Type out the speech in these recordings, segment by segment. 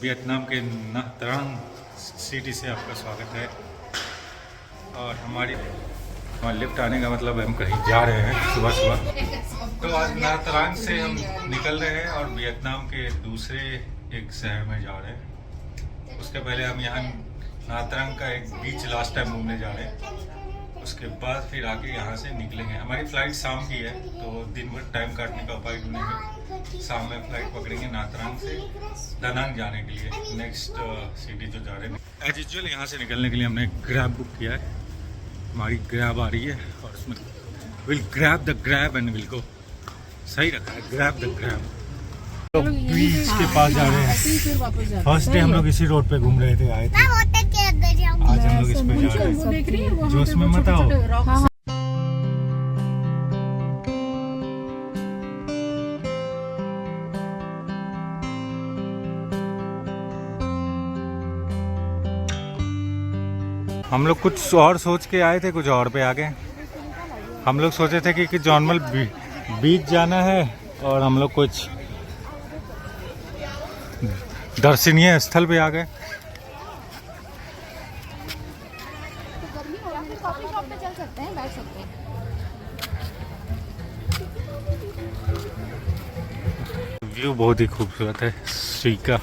Vietnam के न्हा त्रांग city से आपका स्वागत है। और हमारी लिफ्ट आने का मतलब हम कहीं जा रहे हैं सुबह सुबह। तो आज न्हा त्रांग से हम निकल रहे हैं और वियतनाम के दूसरे एक शहर में जा रहे हैं। उसके पहले हम यहाँ न्हा त्रांग का एक बीच लास्ट टाइम घूमने जा रहे हैं। उसके बाद फिर आगे यहाँ से निकलेंगे। हमारी फ़्लाइट शाम की है तो दिन भर टाइम काटने का उपाय ढूंढेंगे। शाम में फ़्लाइट पकड़ेंगे न्हा त्रांग से दानांग जाने के लिए, नेक्स्ट सिटी जो जा रहे हैं। एज यूजुअल यहाँ से निकलने के लिए हमने ग्रैब बुक किया है। हमारी ग्रैब आ रही है और उसमें will grab the grab and will go. सही रखा है, ग्रैब द ग्रैब। तो बीच के पास जा रहे हैं। फर्स्ट डे हम लोग इसी रोड पे घूम रहे थे, आए थे। आज हम लोग इस पे जा रहे हैं। जो उसमें मत आओ। हम लोग कुछ और सोच के आए थे, कुछ और पे आ गए। हम लोग सोचे थे कि जॉनमल बीच जाना है और हम लोग कुछ दर्शनीय स्थल पे आ गए। व्यू बहुत ही खूबसूरत है सी का।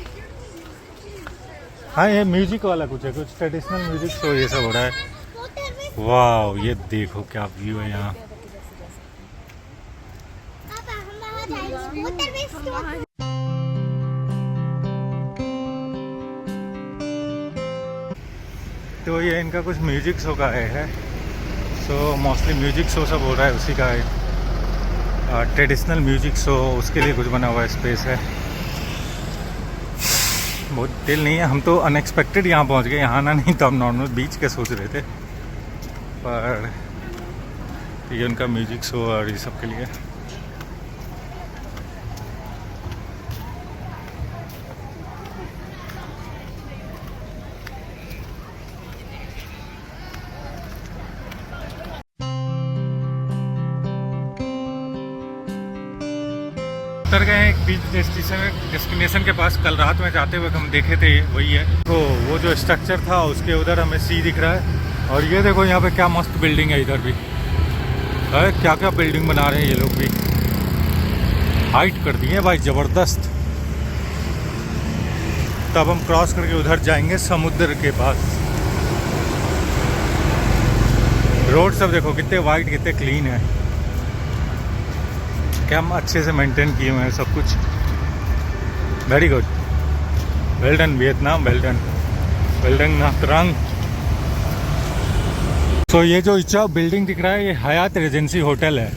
हाँ, ये म्यूजिक वाला कुछ है, कुछ ट्रेडिशनल म्यूजिक शो ये सब हो रहा है। वाह, ये देखो क्या व्यू है यहाँ। तो ये इनका कुछ म्यूजिक शो का है। सो मोस्टली म्यूजिक शो सब हो रहा है, उसी का है। ट्रेडिशनल म्यूजिक शो, उसके लिए कुछ बना हुआ स्पेस है। बहुत दिल नहीं है। हम तो अनएक्सपेक्टेड यहाँ पहुँच गए। यहाँ आना नहीं तो हम नॉर्मल बीच के सोच रहे थे, पर ये उनका म्यूजिक शो और ये सब के लिए। उतर गए हैं एक बीच डेस्टिनेशन के पास। कल रात में जाते हुए हम देखे थे, वही है। तो वो जो स्ट्रक्चर था उसके उधर हमें सी दिख रहा है। और ये देखो यहाँ पे क्या मस्त बिल्डिंग है। इधर भी है, क्या क्या बिल्डिंग बना रहे हैं ये लोग भी। हाइट कर दिए भाई, ज़बरदस्त। तब हम क्रॉस करके उधर जाएंगे समुद्र के पास। रोड सब देखो कितने वाइट, कितने क्लीन है। क्या हम अच्छे से मेंटेन किए हुए हैं सब कुछ। Very good, well done Vietnam, well done, well done Nha Trang. तो ये जो इच्छा बिल्डिंग दिख रहा है, ये हयात रेजेंसी होटल है।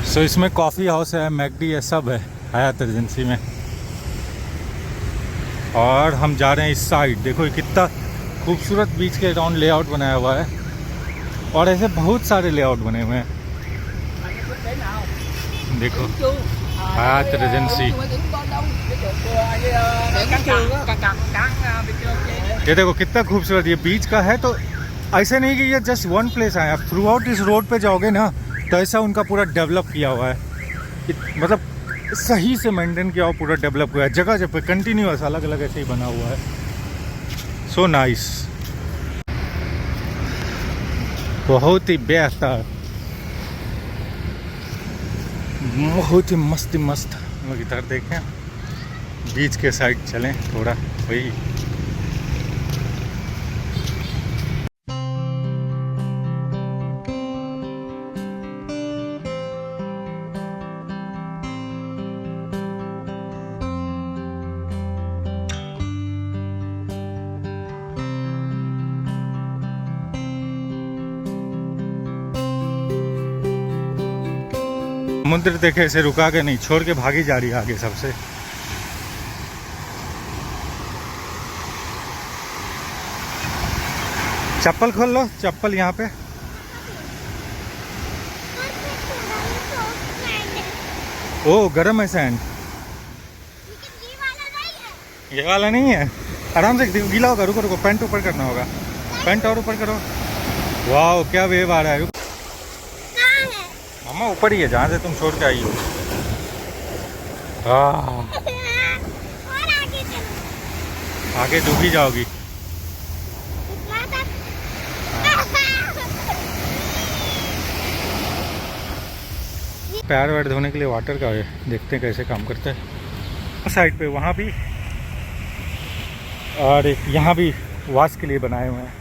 सो इसमें कॉफ़ी हाउस है, मैकडी है, सब है हयात रेजेंसी में। और हम जा रहे हैं इस साइड। देखो ये कितना खूबसूरत बीच के अराउंड लेआउट बनाया हुआ है। और ऐसे बहुत सारे लेआउट बने हुए हैं। देखो हयात रेजेंसी। ये देखो कितना खूबसूरत ये बीच का है। तो ऐसे नहीं कि ये जस्ट वन प्लेस है। आप थ्रू आउट इस रोड पे जाओगे ना तो ऐसा उनका पूरा डेवलप किया हुआ है। मतलब सही से मेंटेन किया हुआ, पूरा डेवलप हुआ है। जगह जगह पे कंटिन्यूअस अलग अलग ऐसे ही बना हुआ है। सो नाइस, बहुत ही बेहतर, बहुत ही मस्त। लोग इधर देखें, बीच के साइड चलें थोड़ा, वही। समुद्र देखे इसे रुका के नहीं, छोड़ के भागी जा रही है आगे सबसे। चप्पल खोल लो, चप्पल यहाँ पे। ओ गरम है सैंड। ये वाला नहीं है। आराम से गीला होगा। रुको रुको, पैंट ऊपर करना होगा। पैंट और ऊपर करो। वाह क्या वेव आ रहा है। मामा ऊपर ही है जहाँ से तुम छोड़ के आई हो। आगे डूब ही जाओगी। पैर वैर धोने के लिए वाटर का है, देखते हैं कैसे काम करता है। साइड पे वहाँ भी और यहाँ भी वाश के लिए बनाए हुए हैं,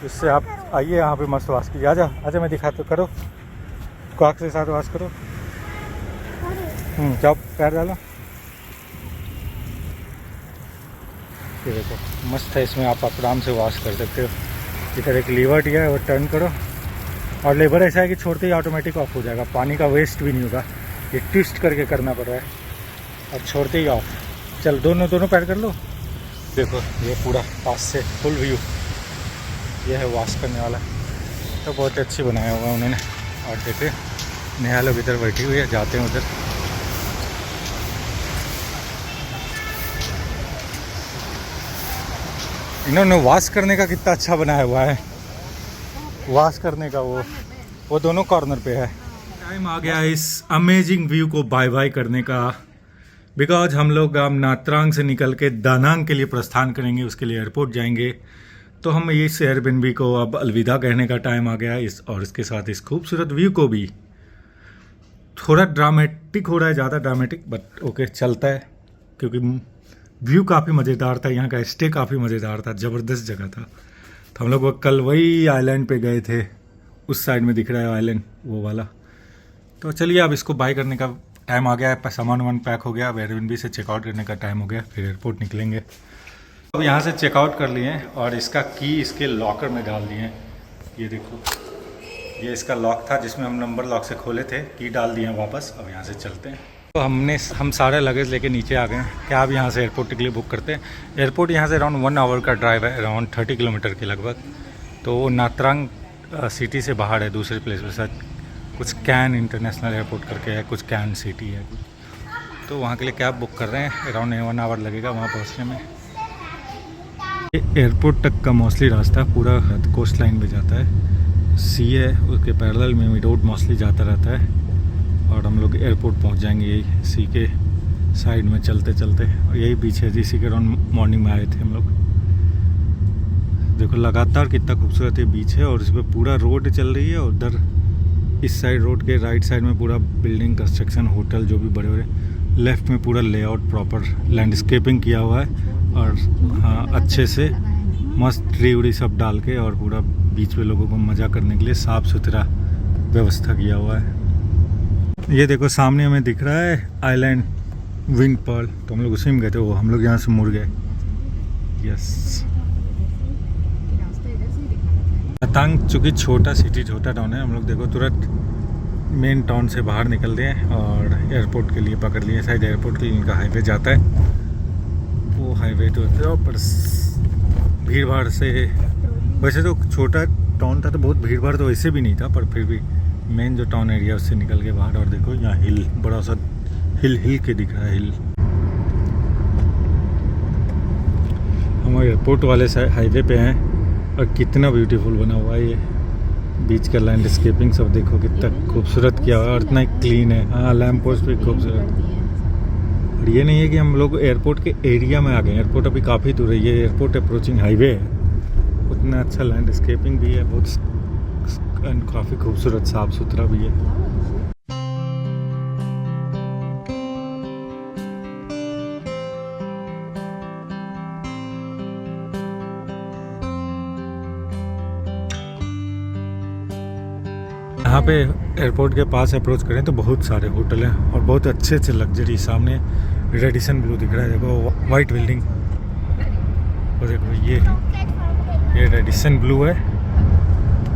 इससे आप आइए यहाँ पे मस्त वाश कीजिए। आजा आजा, मैं दिखाता, करो कॉक के साथ वाश करो। जाओ पैर डालो। ये देखो मस्त है, इसमें आप आराम से वॉश कर सकते हो। इधर एक लीवर दिया है, वो टर्न करो और लेवर ऐसा है कि छोड़ते ही ऑटोमेटिक ऑफ हो जाएगा, पानी का वेस्ट भी नहीं होगा। ये ट्विस्ट करके करना पड़ रहा है और छोड़ते ही ऑफ। चल दोनों पैर कर लो। देखो ये पूरा पास से फुल व्यू, ये है वॉश करने वाला। तो बहुत अच्छी बनाया हुआ उन्होंने। और देखिए नेहा लोग इधर बैठी हुई है, जाते हैं उधर। इन्होंने वॉश करने का कितना अच्छा बनाया हुआ है, वॉश करने का वो दोनों कॉर्नर पे है। टाइम आ गया इस अमेजिंग व्यू को बाय बाय करने का, बिकॉज हम लोग अब नात्रांग से निकल के दानांग के लिए प्रस्थान करेंगे, उसके लिए एयरपोर्ट जाएंगे। तो हम इस एयरबिनबी को अब अलविदा कहने का टाइम आ गया इस, और इसके साथ इस खूबसूरत व्यू को भी। थोड़ा ड्रामेटिक हो रहा है, ज़्यादा ड्रामेटिक, बट ओके चलता है, क्योंकि व्यू काफ़ी मज़ेदार था, यहाँ का स्टे काफ़ी मज़ेदार था, ज़बरदस्त जगह था। तो हम लोग कल वही आइलैंड पे गए थे, उस साइड में दिख रहा है आइलैंड वो वाला। तो चलिए अब इसको बाय करने का टाइम आ गया है, सामान वामान पैक हो गया, अब एयरबिनबी से चेकआउट करने का टाइम हो गया, फिर एयरपोर्ट निकलेंगे। अब यहाँ से चेकआउट कर लिए हैं और इसका की इसके लॉकर में डाल दिए हैं। ये देखो ये इसका लॉक था जिसमें हम नंबर लॉक से खोले थे, की डाल दिए हैं वापस। अब यहाँ से चलते हैं। तो हम सारे लगेज लेके नीचे आ गए हैं। क्या अब यहाँ से एयरपोर्ट के लिए बुक करते हैं। एयरपोर्ट यहाँ से अराउंड 1 आवर का ड्राइव है, अराउंड 30 किलोमीटर के लगभग। तो वो नात्रांग सिटी से बाहर है, दूसरे प्लेस पे, शायद कुछ कैन इंटरनेशनल एयरपोर्ट करके है, कुछ कैन सिटी है। तो वहाँ के लिए कैब बुक कर रहे हैं, अराउंड 1 आवर लगेगा वहाँ पहुँचने में। एयरपोर्ट तक का मोस्टली रास्ता पूरा कोस्ट लाइन पे जाता है, सी है उसके पैरेलल में रोड मोस्टली जाता रहता है। और हम लोग एयरपोर्ट पहुंच जाएंगे यही सी के साइड में चलते चलते। और यही बीच है, इसी के अराउंड मॉर्निंग में आए थे हम लोग। देखो लगातार कितना खूबसूरत ये बीच है, और इस पर पूरा रोड चल रही है। और उधर इस साइड रोड के राइट साइड में पूरा बिल्डिंग कंस्ट्रक्शन, होटल जो भी बड़े बड़े, लेफ्ट में पूरा लेआउट प्रॉपर लैंडस्केपिंग किया हुआ है। और हाँ अच्छे से मस्त ट्री उड़ी सब डाल के, और पूरा बीच में लोगों को मज़ा करने के लिए साफ़ सुथरा व्यवस्था किया हुआ है। ये देखो सामने हमें दिख रहा है आइलैंड विंड पर्ल, तो हम लोग उसी में गए थे। वो हम लोग यहाँ से मुड़ गए। यस नात्रांग चूँकि छोटा सिटी, छोटा टाउन है, हम लोग देखो तुरंत मेन टाउन से बाहर निकल गए और एयरपोर्ट के लिए पकड़ लिए। शायद एयरपोर्ट के लिए इनका हाईवे जाता है, वो हाईवे तो पर भीड़ भाड़ से, वैसे तो छोटा टाउन था तो बहुत भीड़ भाड़ तो वैसे भी नहीं था, पर फिर भी मेन जो टाउन एरिया उससे निकल के बाहर। और देखो यहाँ हिल, बड़ा सा हिल के दिख रहा है हिल। हम एयरपोर्ट वाले हाईवे पे हैं, और कितना ब्यूटीफुल बना हुआ है ये बीच का लैंडस्केपिंग सब। देखो कितना खूबसूरत किया हुआ है, और इतना क्लीन है। हाँ लैम्प पोस्ट भी खूबसूरत। और ये नहीं है कि हम लोग एयरपोर्ट के एरिया में आ गए, एयरपोर्ट अभी काफ़ी दूर है। ये एयरपोर्ट अप्रोचिंग हाईवे है, उतना अच्छा लैंडस्केपिंग भी है, बहुत काफ़ी खूबसूरत, साफ सुथरा भी है। यहाँ पे एयरपोर्ट के पास अप्रोच करें तो बहुत सारे होटल हैं, और बहुत अच्छे अच्छे लग्जरी। सामने रेडिसन ब्लू दिख रहा है, देखो वाइट बिल्डिंग। और देखो ये रेडिसन ब्लू है,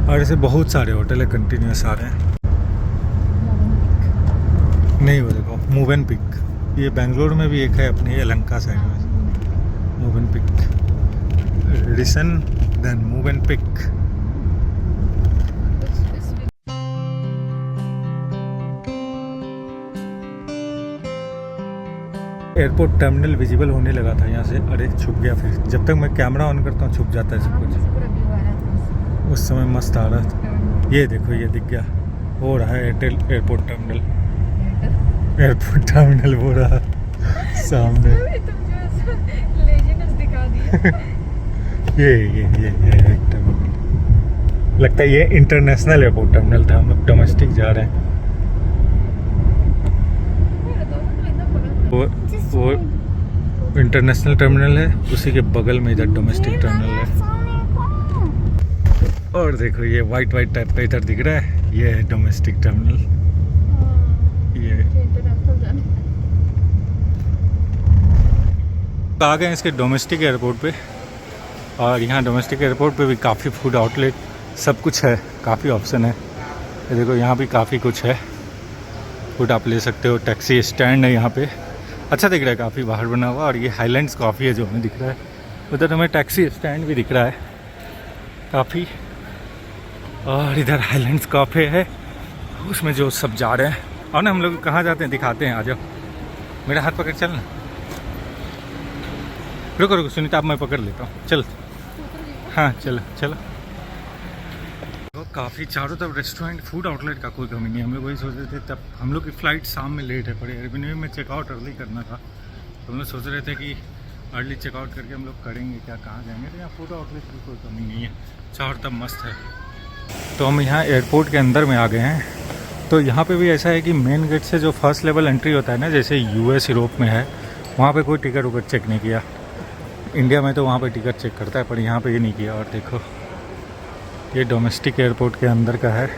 और ऐसे बहुत सारे होटल है, कंटिन्यूस आ रहे हैं। नहीं वो देखो मूवन पिक, ये बेंगलोर में भी एक है अपने यलहंका साइड में, Movenpick, Radisson then Movenpick. Airport terminal visible होने लगा था यहाँ से। अरे छुप गया, फिर जब तक मैं कैमरा ऑन करता हूँ छुप जाता है सब कुछ। उस समय मस्त आ रहा था। ये देखो ये दिख गया, हो रहा है एयरपोर्ट टर्मिनल हो रहा सामने। ये एकदम लगता है ये इंटरनेशनल एयरपोर्ट टर्मिनल था, हम लोग डोमेस्टिक जा रहे हैं। वो इंटरनेशनल टर्मिनल है, उसी के बगल में इधर डोमेस्टिक टर्मिनल है। और देखो ये वाइट टाइप का इधर दिख रहा है, ये है डोमेस्टिक टर्मिनल। ये आ गए हैं इसके डोमेस्टिक एयरपोर्ट पे, और यहाँ डोमेस्टिक एयरपोर्ट पे भी काफ़ी फूड आउटलेट सब कुछ है, काफ़ी ऑप्शन है। ये देखो यहाँ भी काफ़ी कुछ है, फूड आप ले सकते हो। टैक्सी स्टैंड है यहाँ पे, अच्छा दिख रहा है, काफ़ी बाहर बना हुआ। और ये हाईलैंड्स कॉफ़ी है जो हमें दिख रहा है, उधर हमें टैक्सी स्टैंड भी दिख रहा है काफ़ी। और इधर हाईलैंड्स कॉफ़ी है, उसमें जो सब जा रहे हैं। और ना हम लोग कहाँ जाते हैं दिखाते हैं, आ जाओ मेरा हाथ पकड़ चल ना। रुको सुनीता, अब मैं पकड़ लेता हूँ, चल। हाँ चलो। काफ़ी चारों तरफ रेस्टोरेंट, फूड आउटलेट का कोई कमी नहीं। हम लोग वही सोच रहे थे, तब हम लोग की फ़्लाइट शाम में लेट है, पर एयरबीएनबी में चेकआउट अर्ली करना था, तो हम लोग सोच रहे थे कि अर्ली चेकआउट करके हम लोग करेंगे क्या, कहाँ जाएंगे। तो यहाँ फूड आउटलेट की कोई कमी नहीं है, चारों तरफ मस्त है। तो हम यहाँ एयरपोर्ट के अंदर में आ गए हैं। तो यहाँ पे भी ऐसा है कि मेन गेट से जो फर्स्ट लेवल एंट्री होता है ना, जैसे US यूरोप में है, वहाँ पे कोई टिकट उकट चेक नहीं किया। इंडिया में तो वहाँ पे टिकट चेक करता है, पर यहाँ पे ये नहीं किया। और देखो ये डोमेस्टिक एयरपोर्ट के अंदर का है,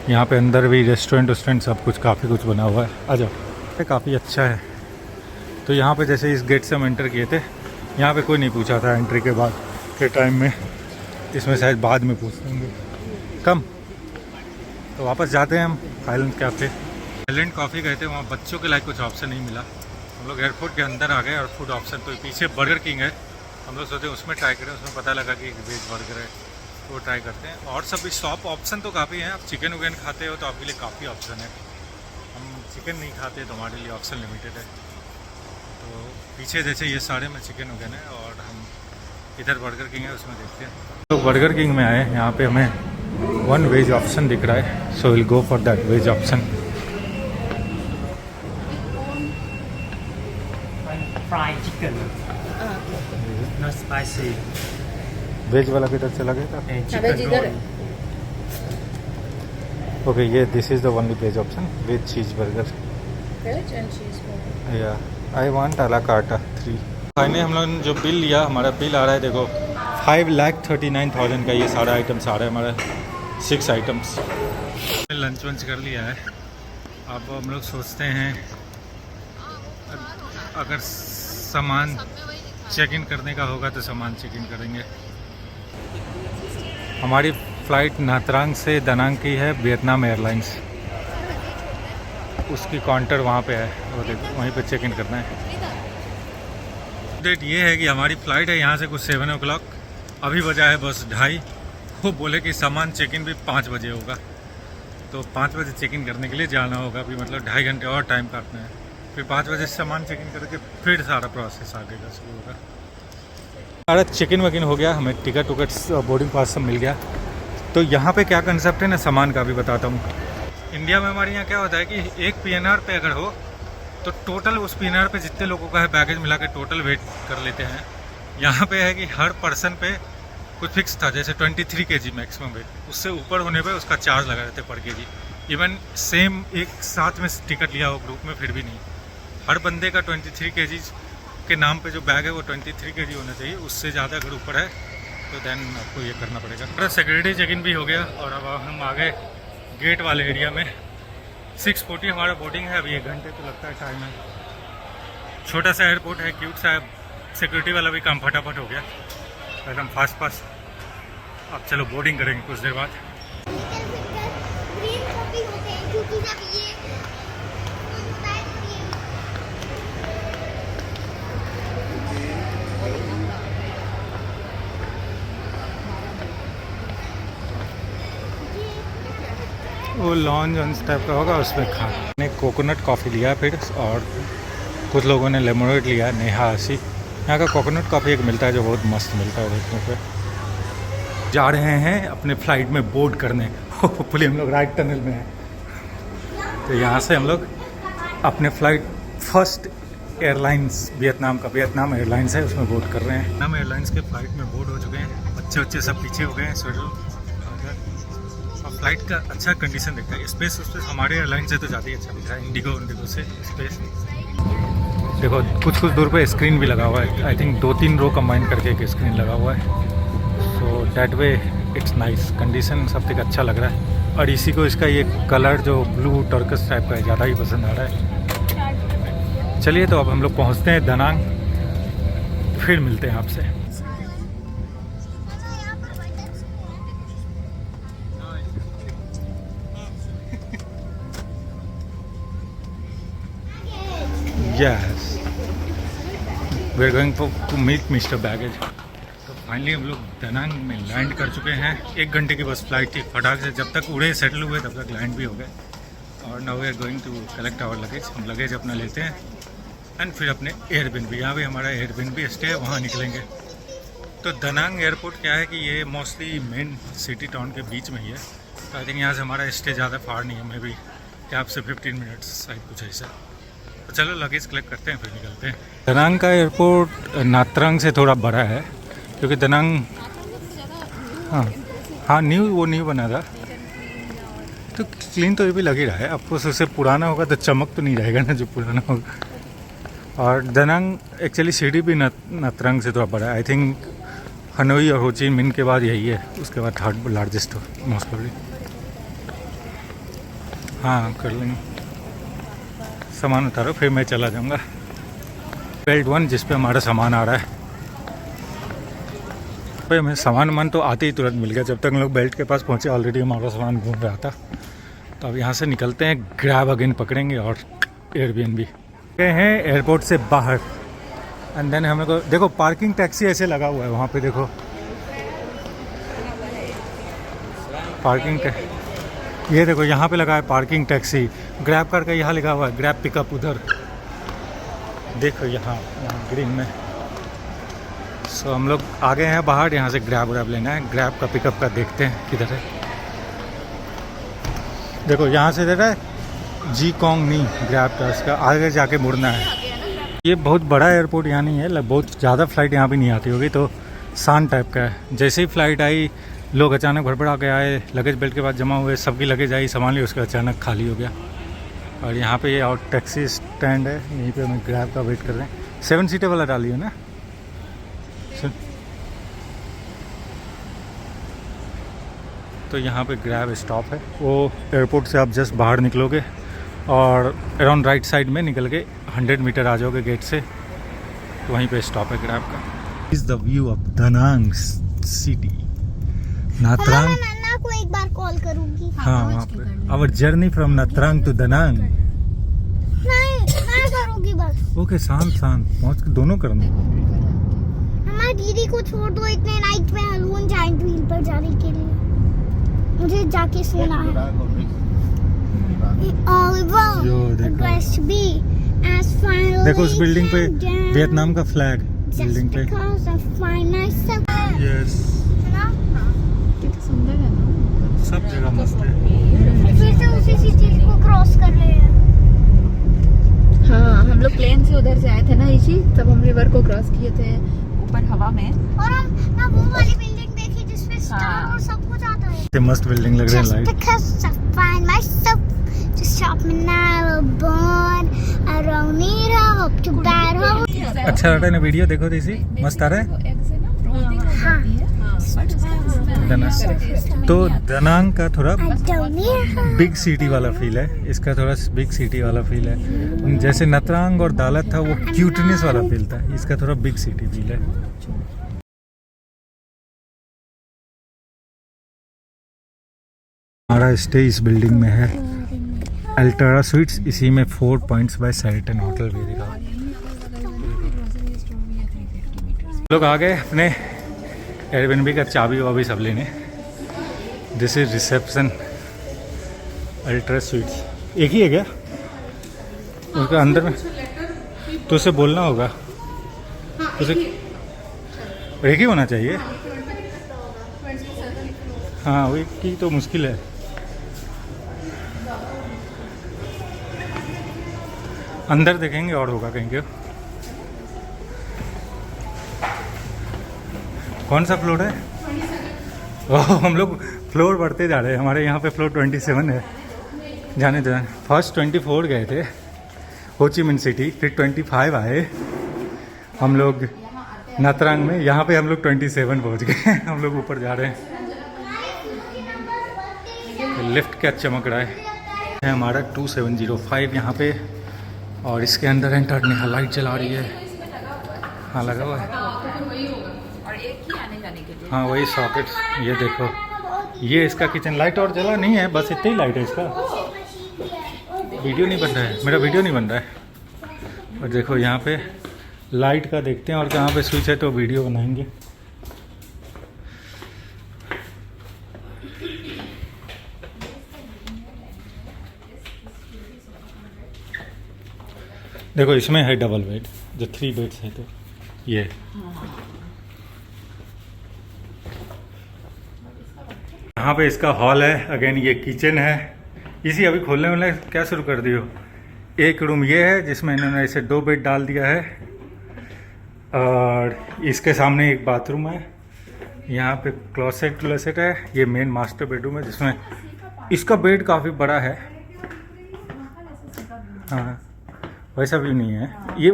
यहाँ पे अंदर भी रेस्टोरेंट सब कुछ काफ़ी कुछ बना हुआ है। आ जाओ, काफ़ी अच्छा है। तो यहाँ पे जैसे इस गेट से हम एंटर किए थे, यहाँ पे कोई नहीं पूछा था एंट्री के बाद के टाइम में, इसमें शायद बाद में पूछ लेंगे कम। तो वापस जाते हैं हम हाईलैंड कैफ़े। हाईलैंड कॉफ़ी गए थे, वहाँ बच्चों के लायक कुछ ऑप्शन नहीं मिला। हम लोग एयरपोर्ट के अंदर आ गए और फूड ऑप्शन तो पीछे बर्गर किंग है, हम लोग सोचे उसमें ट्राई करें। उसमें पता लगा कि एक वेज बर्गर है, तो वो ट्राई करते हैं। और सब भी शॉप ऑप्शन तो काफ़ी हैं। आप चिकन उगन खाते हो तो आपके लिए काफ़ी ऑप्शन है। हम चिकन नहीं खाते तो हमारे लिए ऑप्शन लिमिटेड है। तो पीछे जैसे ये सारे में चिकन उगन है, और हम इधर बर्गर किंग है, उसमें देखते हैं। तो बर्गर किंग में आए, यहाँ पे हमें 1 वेज ऑप्शन दिख रहा है, so will go for that veg option. fried chicken, not spicy. Veg वाला किधर चला गया था? And chicken roll. ओके, ये this is the only veg option, veg cheese burger. Veg and cheese burger. या I want a la carte 3। Finally हम लोगों ने जो बिल लिया, हमारा बिल आ रहा है देखो 5,39,000 का। ये सारा आइटम्स आ रहा है हमारा, 6 आइटम्स। लंच वंच कर लिया है। अब हम लोग सोचते हैं अगर सामान चेक इन करने का होगा तो सामान चेक इन करेंगे। हमारी फ़्लाइट नात्रांग से दनांग की है, वियतनाम एयरलाइंस। उसकी काउंटर वहाँ पे है, वो देखो वहीं पे चेक इन करना है। डेट ये है कि हमारी फ़्लाइट है यहाँ से कुछ 7 o'clock, अभी बजा है बस 2:30। वो बोले कि सामान चेक इन भी 5 बजे होगा, तो 5 बजे चेक इन करने के लिए जाना होगा। अभी मतलब 2.5 घंटे और टाइम काटना है, फिर 5 बजे सामान चेक इन करके फिर सारा प्रोसेस आगे का शुरू होगा। सारा चेक इन वकिन हो गया, हमें टिकट उकट बोर्डिंग पास सब मिल गया। तो यहाँ पे क्या कंसेप्ट है ना, सामान का भी बताता हूँ। इंडिया में हमारे यहाँ क्या होता है कि एक PNR पे अगर हो तो टोटल उस PNR पे जितने लोगों का है बैगेज मिला के टोटल वेट कर लेते हैं। यहाँ पे है कि हर पर्सन पे कुछ फिक्स था, जैसे 23 kg मैक्सिमम वेट, उससे ऊपर होने पे उसका चार्ज लगा रहते पर kg। इवन सेम एक साथ में टिकट लिया हो ग्रुप में फिर भी नहीं, हर बंदे का 23 kg के नाम पे जो बैग है वो 23 kg होना चाहिए। उससे ज़्यादा अगर ऊपर है तो देन आपको ये करना पड़ेगा। सिक्योरिटी चेक इन भी हो गया और अब हम आ गए गेट वाले एरिया में। 6:40 हमारा बोर्डिंग है, अभी 1 घंटे तो लगता है टाइम है। छोटा सा एयरपोर्ट है, क्यूट सा है। सिक्योरिटी वाला भी काम फटाफट हो गया, एकदम फास्ट। अब चलो बोर्डिंग करेंगे कुछ देर बाद। वो लॉन्ज टाइप का होगा, उसमें खाने कोकोनट कॉफ़ी लिया फिर, और कुछ लोगों ने लेमोनेड लिया। नेहा हसी यहाँ का कोकोनट कॉफ़ी एक मिलता है जो बहुत मस्त मिलता है देखने पे। जा रहे हैं अपने फ़्लाइट में बोर्ड करने, होपफुली हम लोग राइट टनल में हैं। तो यहाँ से हम लोग अपने फ़्लाइट फर्स्ट एयरलाइंस वियतनाम का, वियतनाम एयरलाइंस है, उसमें बोर्ड कर रहे हैं। वियतनाम एयरलाइंस के फ्लाइट में बोर्ड हो चुके हैं, बच्चे सब पीछे हो गए हैं स्वेटर। और फ्लाइट का अच्छा कंडीशन दिखता है, स्पेस उस पर हमारे एयरलाइन से तो ज़्यादा ही अच्छा दिख रहा है, इंडिगो से स्पेस। देखो कुछ दूर पे स्क्रीन भी लगा हुआ है, आई थिंक 2-3 रो कंबाइन करके एक स्क्रीन लगा हुआ है। So that way it's nice, condition सब तक अच्छा लग रहा है। और इसी को इसका ये कलर जो ब्लू टर्कस टाइप का है ज़्यादा ही पसंद आ रहा है। चलिए तो अब हम लोग पहुँचते हैं दनांग, फिर मिलते हैं आपसे। Yes, we are going to meet Mr. Baggage. तो फाइनली हम लोग दनांग में लैंड कर चुके हैं। 1 घंटे की बस फ्लाइट थी, फटाक से जब तक उड़े सेटल हुए तब तक लैंड भी हो गए। और now we are going to collect our luggage. हम लगेज अपना लेते हैं एंड फिर अपने एयरबिनबी, यहाँ भी हमारा एयरबिनबी स्टे है, वहाँ निकलेंगे। तो दनांग एयरपोर्ट क्या है कि ये मोस्टली मेन सिटी टाउन के बीच में ही है, तो आई थिंक यहाँ से हमारा स्टे ज़्यादा फार नहीं है, मे बी कैब से 15 मिनट्स शायद कुछ ऐसा। तो चलो लगेज कलेक्ट करते हैं फिर निकलते हैं। दनांग का एयरपोर्ट नात्रंग से थोड़ा बड़ा है, क्योंकि दनांग हाँ न्यू बना था, तो क्लीन तो ये भी लग ही रहा है। आपको उससे पुराना होगा तो चमक तो नहीं रहेगा ना जो पुराना होगा। और दनांग एक्चुअली सिटी भी नात्रंग से थोड़ा बड़ा है, आई थिंक हनोई और हो ची मिन के बाद यही है, उसके बाद 3rd लार्जेस्ट हो मोस्ट प्रोबेबली। हाँ कर लेंगे, सामान उतारो फिर मैं चला जाऊंगा। बेल्ट 1 जिस पे हमारा सामान आ रहा है, पे हमें सामान तो आते ही तुरंत मिल गया। जब तक हम लोग बेल्ट के पास पहुंचे ऑलरेडी हमारा सामान घूम रहा था। तो अब यहाँ से निकलते हैं, ग्रैब अगेन पकड़ेंगे और एयरबीएनबी गए हैं एयरपोर्ट से बाहर। एंड देन हमें को देखो पार्किंग टैक्सी ऐसे लगा हुआ है वहाँ पे, देखो पार्किंग ये देखो यहाँ पे लगा है पार्किंग टैक्सी। ग्रैब करके यहाँ लिखा हुआ है ग्रैब पिकअप, उधर देखो यहाँ ग्रीन में। सो हम लोग आ गए हैं बाहर, यहाँ से ग्रैब लेना है। ग्रैब का पिकअप का देखते हैं किधर है। देखो यहाँ से दे रहा है जी कॉन्ग नहीं ग्रैब का, उसका आगे जाके मुड़ना है। ये बहुत बड़ा एयरपोर्ट यहाँ नहीं है, बहुत ज़्यादा फ्लाइट यहाँ भी नहीं आती होगी, तो शान टाइप का है। जैसे ही फ्लाइट आई लोग अचानक भड़बड़ा के आए, लगेज बेल्ट के बाद जमा हुए, सबकी लगेज आई संभाल ली, उसका अचानक खाली हो गया। और यहाँ पे ये और टैक्सी स्टैंड है, यहीं पे हमें ग्रैब का वेट कर रहे हैं। 7 सीटर वाला डालिए ना। तो यहाँ पे ग्रैब स्टॉप है, वो एयरपोर्ट से आप जस्ट बाहर निकलोगे और अराउंड राइट साइड में निकल के 100 मीटर आ जाओगे गेट से, तो वहीं पे स्टॉप है ग्रैब का। Is the view of Da Nang city Nha Trang. मैं को एक बार कॉल करूंगी। हाँ वहाँ पे our journey from Nha Trang to Da Nang. नहीं मैं करूंगी बस। ओके शांत पहुँच के दोनों करना। हमारी दीदी को छोड़ दो इतने नाइट में हलून जाइंट व्हील पर जाने के लिए, मुझे जाके सोना है। देखो उस बिल्डिंग पे वियतनाम का फ्लैग बिल्डिंग पे। यस कितना सुंदर है ना, सब जगह मस्त है। फिर से उसी सिटी को क्रॉस कर रहे हैं। हाँ हम लोग प्लेन से उधर से आए थे ना इसी, तब हम रिवर को क्रॉस किए थे ऊपर हवा में। और हम ना वो वाली बिल्डिंग देखी जिसपे स्टार और सब कुछ आता है। ये मस्त बिल्डिंग लग रही है। Light because I find myself just shop me now born I don't need a hope to bad hope। अच्छा लग रहा है ना वीडियो, देखो देसी मस्त आ रहा है। तो दनांग का थोड़ा बिग सिटी वाला फील है, इसका थोड़ा बिग सिटी वाला फील है। जैसे नत्रांग और दालत था वो क्यूटनेस वाला फील था, इसका थोड़ा बिग सिटी फील है। हमारा स्टे इस बिल्डिंग में है, अल्ट्रा स्वीट्स, इसी में 4 पॉइंट्स बाय शेराटन होटल भी दिखा। लोग आ गए अपने एयरबिनबी का चाबी वाबी सब लेने। This is reception ultra sweets. एक ही है क्या उसका अंदर में? तो उसे बोलना होगा, उसे एक ही होना चाहिए। हाँ वो एक ही तो मुश्किल है। अंदर देखेंगे और होगा कहीं के। कौन सा फ्लोर है? ओह, हम लोग फ्लोर बढ़ते जा रहे हैं। हमारे यहाँ पे फ्लोर 27 है। जाने दो। फर्स्ट 24 गए थे हो ची मिन सिटी, फिर 25 आए हम लोग नात्रांग में। यहाँ पे हम लोग 27 पहुँच गए। हम लोग ऊपर जा रहे हैं। लिफ्ट क्या चमक रहा है हमारा 2705 यहाँ पे। और इसके अंदर एंटर नेहा लाइट जला रही है। हाँ लगा हुआ है। हाँ वही सॉकेट। ये देखो, ये इसका किचन लाइट और जला नहीं है, बस इतना ही लाइट है इसका। वीडियो नहीं बन रहा है, मेरा वीडियो नहीं बन रहा है। और देखो यहाँ पे लाइट का देखते हैं, और कहाँ पे स्विच है तो वीडियो बनाएंगे। देखो इसमें है डबल बेड, जो 3 बेड्स है। तो ये यहाँ पे इसका हॉल है। अगेन ये किचन है। इसी अभी खोलने वाले क्या शुरू कर दियो। एक रूम ये है जिसमें इन्होंने ऐसे 2 बेड डाल दिया है, और इसके सामने एक बाथरूम है। यहाँ पे क्लोसेट है। ये मेन मास्टर बेडरूम है जिसमें इसका बेड काफ़ी बड़ा है। हाँ वैसा व्यू नहीं है ये।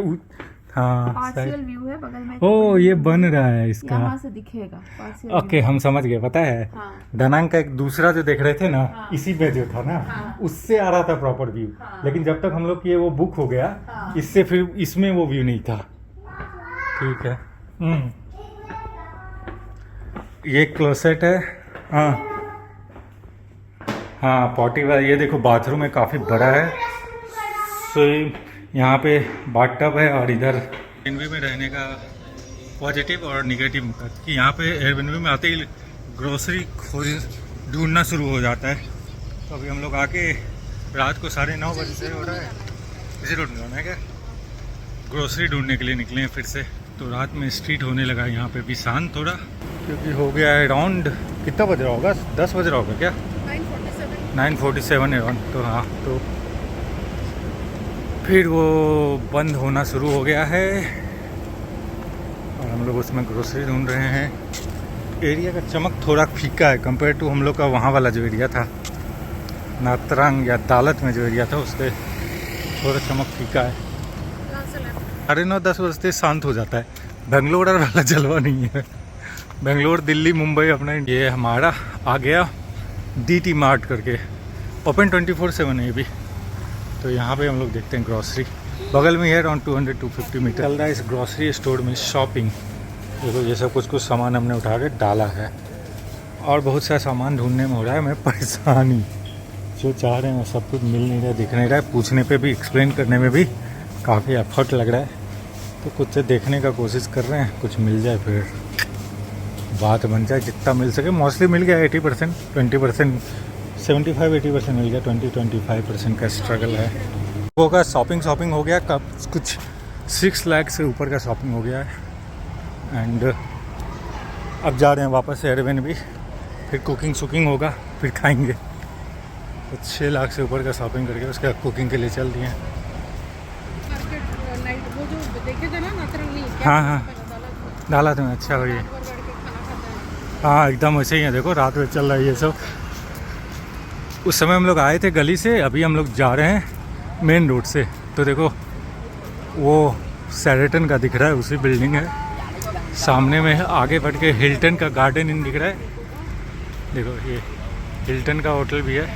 हाँ पार्शियल व्यू है बगल में। ओ ये बन रहा है इसका, यहाँ से दिखेगा पार्शियल। ओके हम समझ गए। पता है हाँ। दानांग का एक दूसरा जो देख रहे थे ना, हाँ। इसी पे जो था ना, हाँ। उससे आ रहा था प्रॉपर व्यू। हाँ। लेकिन जब तक हम लोग की वो बुक हो गया, हाँ। इससे फिर इसमें वो व्यू नहीं था। ठीक है। ये क्लोसेट है। हाँ हाँ पॉटी वाला। ये देखो बाथरूम है, काफ़ी बड़ा है। सो यहाँ पे बाथटब है। और इधर एयरबीएनबी में रहने का पॉजिटिव और निगेटिव कि यहाँ पे एयरबीएनबी में आते ही ग्रोसरी ढूंढना शुरू हो जाता है। तो अभी हम लोग आके रात को 9:30 बजे से हो रहा है, इसी रोड में है क्या, ग्रोसरी ढूंढने के लिए निकले हैं फिर से। तो रात में स्ट्रीट होने लगा यहाँ पे भी शांत थोड़ा, क्योंकि हो गया है अराउंड कितना बज रहा होगा, 10 बज रहा होगा क्या, 9:47 अराउंड। तो हाँ तो फिर वो बंद होना शुरू हो गया है, और हम लोग उसमें ग्रोसरी ढूंढ रहे हैं। एरिया का चमक थोड़ा फीका है कंपेयर टू हम लोग का वहाँ वाला जो एरिया था, नात्रांग या दालत में जो एरिया था, उससे थोड़ा चमक फीका है। 9:30-10 बजते शांत हो जाता है। बेंगलोर वाला जलवा नहीं है। बेंगलोर, दिल्ली, मुंबई अपना। ये हमारा आ गया DT मार्ट करके, ओपन 24/7 है ये भी। तो यहाँ पे हम लोग देखते हैं ग्रॉसरी। बगल में है अराउंड 200-250 मीटर। चल रहा है इस ग्रॉसरी स्टोर में शॉपिंग। देखो ये सब कुछ सामान हमने उठा के डाला है, और बहुत सारा सामान ढूंढने में हो रहा है मैं परेशानी। जो चाह रहे हैं सब कुछ मिल नहीं रहा, दिख नहीं रहा है। पूछने पे भी, एक्सप्लेन करने में भी काफ़ी एफर्ट लग रहा है। तो कुछ से देखने का कोशिश कर रहे हैं, कुछ मिल जाए फिर बात बन जाए। जितना मिल सके मोस्टली मिल गया। 80%, 20%, 75-80% मिल गया। 20-25% का स्ट्रगल है। लोगों का शॉपिंग हो गया। कब कुछ 6 लाख से ऊपर का शॉपिंग हो गया है। एंड अब जा रहे हैं वापस से एयरबीएनबी। फिर कुकिंग होगा, फिर खाएंगे। तो 6 लाख से ऊपर का शॉपिंग करके उसके बाद कुकिंग के लिए चल दिए हैं। हाँ हाँ दालत में। अच्छा भैया, हाँ एकदम वैसे ही है। देखो रात में चल रहा है ये सब। उस समय हम लोग आए थे गली से, अभी हम लोग जा रहे हैं मेन रोड से। तो देखो वो शेरेटन का दिख रहा है, उसी बिल्डिंग है सामने में है। आगे बढ़ के हिल्टन का गार्डन इन दिख रहा है। देखो ये हिल्टन का होटल भी है।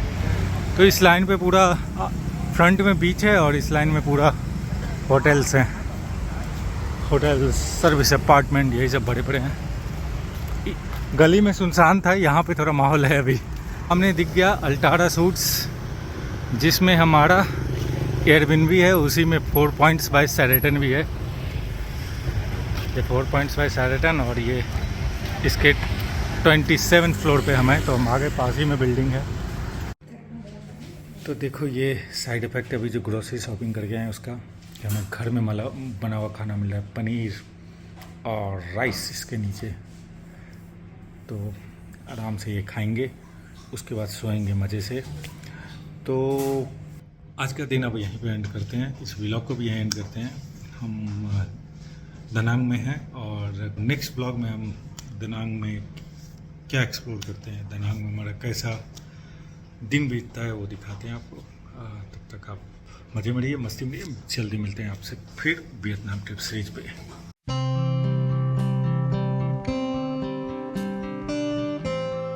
तो इस लाइन पे पूरा फ्रंट में बीच है, और इस लाइन में पूरा होटल्स हैं। होटल, सर्विस अपार्टमेंट, यही सब बड़े बड़े हैं। गली में सुनसान था, यहाँ पे थोड़ा माहौल है। अभी हमने दिख गया अल्टारा सूट्स, जिसमें हमारा एयरबीएनबी है, उसी में 4 पॉइंट्स बाय शेरेटन भी है। ये 4 पॉइंट्स बाय शेरेटन, और ये इसके 27th फ्लोर पे हम हैं। तो हम आगे पास ही में बिल्डिंग है। तो देखो ये साइड इफ़ेक्ट अभी जो ग्रोसरी शॉपिंग करके आए हैं उसका, कि हमें घर में बना हुआ खाना मिल रहा है। पनीर और राइस इसके नीचे। तो आराम से ये खाएंगे, उसके बाद सोएंगे मज़े से। तो आज का दिन अब यहीं पे एंड करते हैं। इस व्लॉग को भी यहीं एंड करते हैं। हम दानांग में हैं, और नेक्स्ट ब्लॉग में हम दानांग में क्या एक्सप्लोर करते हैं, दानांग में हमारा कैसा दिन बीतता है वो दिखाते हैं आपको। तब तक आप मज़े में रहिए, मस्ती में रहिए। जल्दी मिलते हैं आपसे फिर वियतनाम ट्रिप सीरीज पे।